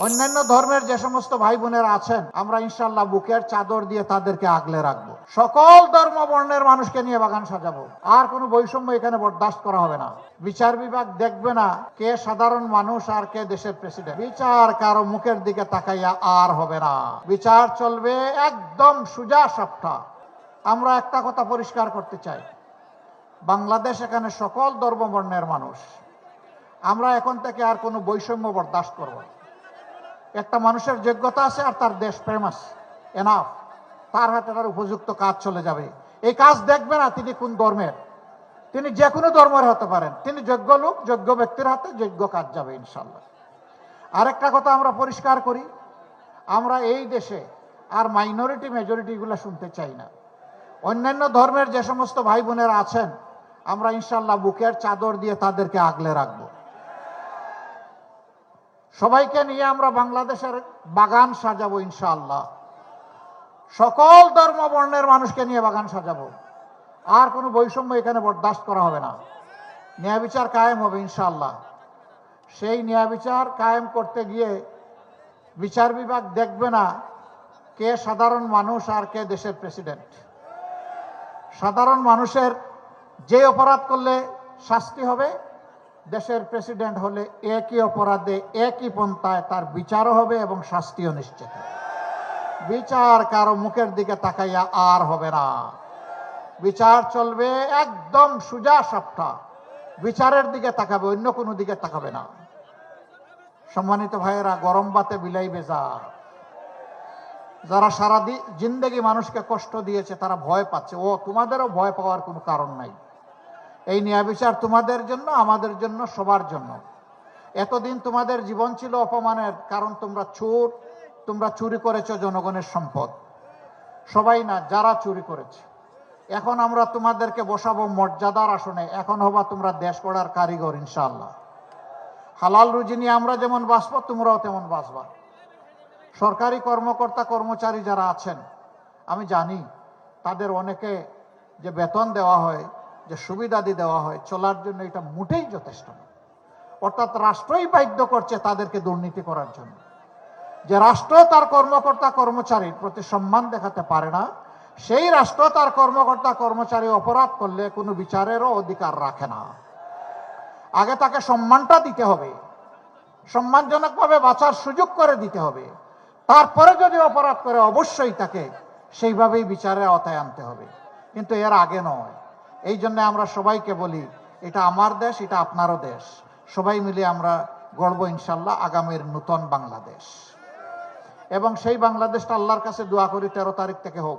অন্যান্য ধর্মের যে সমস্ত ভাই বোনেরা আছেন, আমরা ইনশাআল্লাহ বুকের চাদর দিয়ে তাদেরকে আগলে রাখবো। সকল ধর্ম বর্ণের মানুষকে নিয়ে বাগান সাজাবো। আর কোনো বৈষম্য এখানে বরদাস্ত করা হবে না। বিচার বিভাগ দেখবে না কে সাধারণ মানুষ আর কে দেশের প্রেসিডেন্ট। বিচার কারো মুখের দিকে তাকাইয়া আর হবে না। বিচার চলবে একদম সোজা সাপটা। আমরা একটা কথা পরিষ্কার করতে চাই, বাংলাদেশ এখানে সকল ধর্ম বর্ণের মানুষ। আমরা এখন থেকে আর কোনো বৈষম্য বরদাস্ত করব না। একটা মানুষের যোগ্যতা আছে আর তার দেশ প্রেম আছে, এনাফ। তার হাতে তার উপযুক্ত কাজ চলে যাবে। এই কাজ দেখবে না তিনি কোন ধর্মের, তিনি যে কোনো ধর্মের হতে পারেন। তিনি যোগ্য লোক, যোগ্য ব্যক্তির হাতে যোগ্য কাজ যাবে ইনশাল্লাহ। আরেকটা কথা আমরা পরিষ্কার করি, আমরা এই দেশে আর মাইনরিটি মেজরিটিগুলো শুনতে চাই না। অন্যান্য ধর্মের যে সমস্ত ভাই বোনেরা আছেন, আমরা ইনশাল্লাহ বুকের চাদর দিয়ে তাদেরকে আগলে রাখবো। সবাইকে নিয়ে আমরা বাংলাদেশের বাগান সাজাবো ইনশাআল্লাহ। সকল ধর্ম বর্ণের মানুষকে নিয়ে বাগান সাজাবো। আর কোনো বৈষম্য এখানে বরদাস্ত করা হবে না। ন্যায় বিচার কায়েম হবে ইনশাআল্লাহ। সেই ন্যায় বিচার কায়েম করতে গিয়ে বিচার বিভাগ দেখবে না কে সাধারণ মানুষ আর কে দেশের প্রেসিডেন্ট। সাধারণ মানুষের যে অপরাধ করলে শাস্তি হবে, দেশের প্রেসিডেন্ট হলে একই অপরাধে একই পন্থায় তার বিচারও হবে এবং শাস্তিও নিশ্চিত হবে। বিচার কারো মুখের দিকে তাকাইয়া আর হবে না। বিচার চলবে একদম সোজা সাপটা। বিচারের দিকে তাকাবে, অন্য কোনো দিকে তাকাবে না। সম্মানিত ভাইয়েরা, গরম বাতে বিলাই বেজা। যারা সারা জিন্দেগি মানুষকে কষ্ট দিয়েছে তারা ভয় পাচ্ছে। ও তোমাদেরও ভয় পাওয়ার কোনো কারণ নাই। এই ন্যায় বিচার তোমাদের জন্য, আমাদের জন্য, সবার জন্য। এতদিন তোমাদের জীবন ছিল অপমানের, কারণ তোমরা চোর, তোমরা চুরি করেছো জনগণের সম্পদ। সবাই না, যারা চুরি করেছে। এখন আমরা তোমাদেরকে বসাবো মর্যাদার আসনে। এখন হবা তোমরা দেশ গড়ার কারিগর ইনশাআল্লাহ। হালাল রুজি নিয়ে আমরা যেমন বাঁচবো, তোমরাও তেমন বাঁচবা। সরকারি কর্মকর্তা কর্মচারী যারা আছেন, আমি জানি তাদের অনেকে যে বেতন দেওয়া হয়, যে সুবিধাদি দেওয়া হয়, চলার জন্য এটা মোটেই যথেষ্ট না। অর্থাৎ রাষ্ট্রই বাধ্য করছে তাদেরকে দুর্নীতি করার জন্য। যে রাষ্ট্র তার কর্মকর্তা কর্মচারীর প্রতি সম্মান দেখাতে পারে না, সেই রাষ্ট্র তার কর্মকর্তা কর্মচারী অপরাধ করলে কোনো বিচারেরও অধিকার রাখে না। আগে তাকে সম্মানটা দিতে হবে, সম্মানজনকভাবে বাঁচার সুযোগ করে দিতে হবে। তারপরে যদি অপরাধ করে অবশ্যই তাকে সেইভাবেই বিচারের আওতায় আনতে হবে, কিন্তু এর আগে নয়। এই জন্য আমরা সবাইকে বলি, এটা আমার দেশ, এটা আপনারও দেশ। সবাই মিলে আমরা গড়ব ইনশাল্লাহ আগামীর নূতন বাংলাদেশ। এবং সেই বাংলাদেশটা আল্লাহর কাছে দোয়া করি 13 তারিখ থেকে হোক।